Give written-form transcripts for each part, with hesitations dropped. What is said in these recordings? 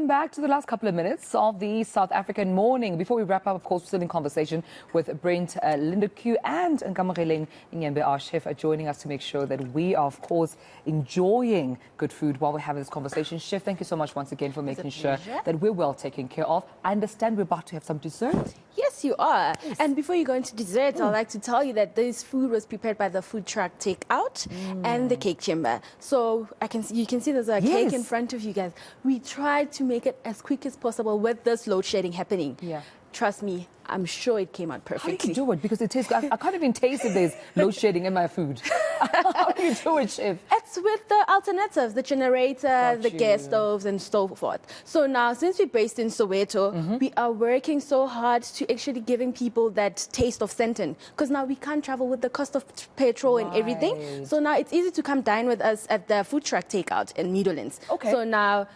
Welcome back to the last couple of minutes of the South African morning. Before we wrap up, of course, we're still in conversation with Brent, Lindeque and eNCA, our chef, are joining us to make sure that we are, of course, enjoying good food while we're having this conversation. Chef, thank you so much once again for making sure that we're well taken care of. I understand we're about to have some dessert. Yes, you are. Yes. And before you go into dessert, I'd like to tell you that this food was prepared by the food truck takeout and the cake chamber. So you can see there's a cake in front of you guys. We tried to make it as quick as possible with this load shedding happening. Yeah. Trust me, I'm sure it came out perfectly. How do you do it? Because it tastes good. I can't even taste if there's load shedding in my food. How do you do it, chef? It's with the alternatives, the generator, the gas stoves, and so forth. So now, since we're based in Soweto, we are working so hard to actually giving people that taste of Sandton. Because now we can't travel with the cost of petrol and everything. So now it's easy to come dine with us at the food truck takeout in Meadowlands. Okay. So now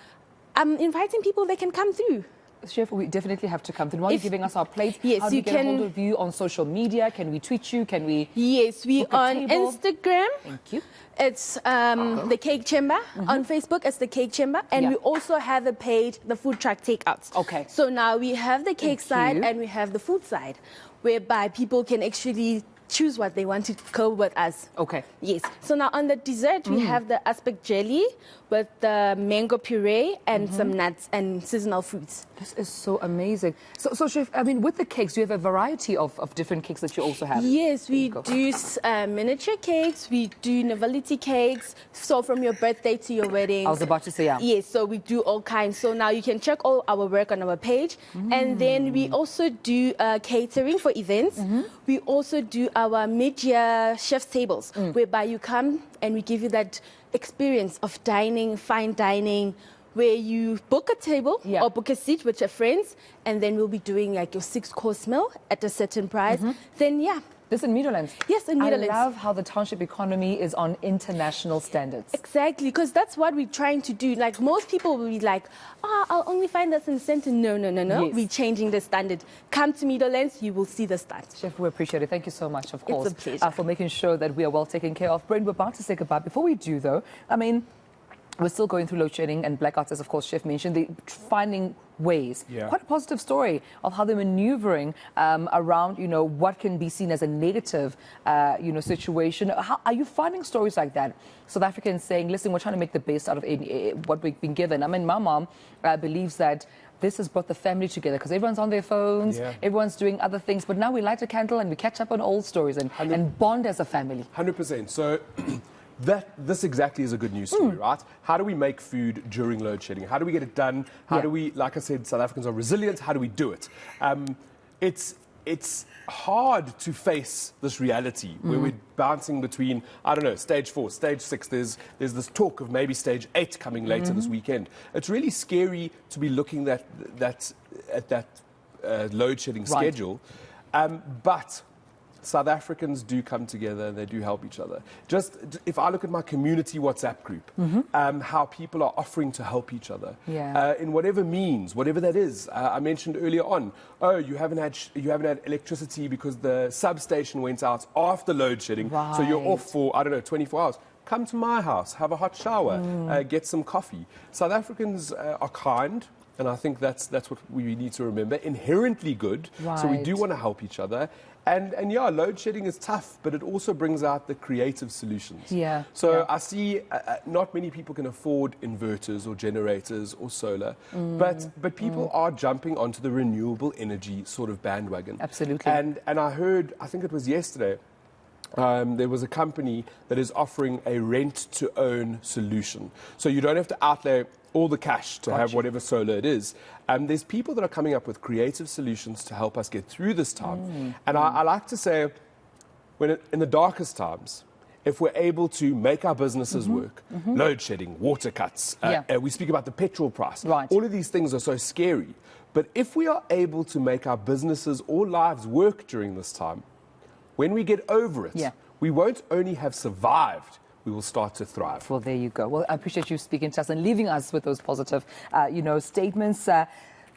I'm inviting people, they can come through. Chef, we definitely have to come through. While you're giving us our plates, yes, how do we get a hold of you on social media? Can we tweet you? Can we? Yes, we on Instagram. Thank you. It's the Cake Chamber. On Facebook, it's the Cake Chamber. And we also have a page, the Food Truck Takeouts. Okay. So now we have the cake side and we have the food side, whereby people can actually choose what they want to go with us. Okay. Yes. So now on the dessert, we have the aspic jelly with the mango puree and some nuts and seasonal fruits. This is so amazing. So chef, I mean, with the cakes, you have a variety of different cakes that you also have. Yes, we do miniature cakes, we do novelty cakes, so from your birthday to your wedding. I was about to say, yeah. Yes, so we do all kinds. So now you can check all our work on our page. And then we also do catering for events. We also do our mid-year chef's tables, whereby you come and we give you that experience of dining, fine dining, where you book a table or book a seat with your friends, and then we'll be doing like your 6-course meal at a certain price. Then, This in Meadowlands? Yes, in Meadowlands. I love how the township economy is on international standards. Exactly, because that's what we're trying to do. Like, most people will be like, I'll only find this in Sandton. No. Yes. We're changing the standard. Come to Meadowlands, you will see the stats. Chef, we appreciate it. Thank you so much, of course. It's a pleasure. For making sure that we are well taken care of. Brent, we're about to say goodbye. Before we do, though, I mean, we're still going through load shedding and blackouts, as of course Chef mentioned. They're finding ways. Quite a positive story of how they're maneuvering around, what can be seen as a negative, situation. How are you finding stories like that? South Africans saying, listen, we're trying to make the best out of what we've been given. I mean, my mom believes that this has brought the family together because everyone's on their phones, everyone's doing other things. But now we light a candle and we catch up on old stories and bond as a family. 100%. So this exactly is a good news story, right? How do we make food during load shedding? How do we get it done? How do we, like I said, South Africans are resilient. How do we do it? It's hard to face this reality where we're bouncing between, I don't know, stage 4, stage 6. There's this talk of maybe stage 8 coming later this weekend. It's really scary to be looking at that load shedding schedule. But South Africans do come together and they do help each other. Just if I look at my community WhatsApp group, how people are offering to help each other in whatever means, whatever that is. I mentioned earlier on, you haven't had electricity because the substation went out after load shedding, so you're off for, I don't know, 24 hours. Come to my house, have a hot shower, get some coffee. South Africans are kind. And I think that's what we need to remember. Inherently good, so we do want to help each other. And yeah, load shedding is tough, but it also brings out the creative solutions. So I see not many people can afford inverters or generators or solar, but people are jumping onto the renewable energy sort of bandwagon. Absolutely. And I heard, I think it was yesterday, there was a company that is offering a rent-to-own solution. So you don't have to outlay all the cash to have whatever solar it is. There's people that are coming up with creative solutions to help us get through this time. And I like to say, in the darkest times, if we're able to make our businesses work, load shedding, water cuts, we speak about the petrol price, all of these things are so scary. But if we are able to make our businesses or lives work during this time, when we get over it, we won't only have survived, we will start to thrive. Well, there you go. Well, I appreciate you speaking to us and leaving us with those positive, statements.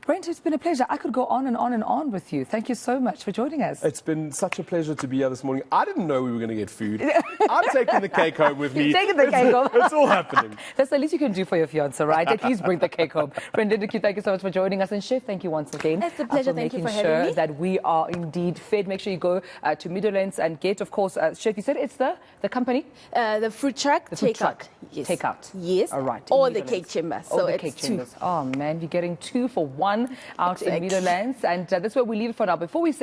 Brent, it's been a pleasure. I could go on and on and on with you. Thank you so much for joining us. It's been such a pleasure to be here this morning. I didn't know we were going to get food. I'm taking the cake home with me. Taking the cake home. It's all happening. That's the least you can do for your fiancé, right? At least bring the cake home. Brent, Lindeque, thank you so much for joining us. And Chef, thank you once again. It's a pleasure. Thank you for having sure me. that we are indeed fed. Make sure you go to Middlelands and get, of course, Chef, you said it's the company? The food truck. The food truck. Yes. Takeout. Yes. All right. Or the cake chamber. So the it's cake two. chambers. Oh, man, you're getting 2 for 1 out Exactly. in Middlelands. And that's where we leave it for now. Before we say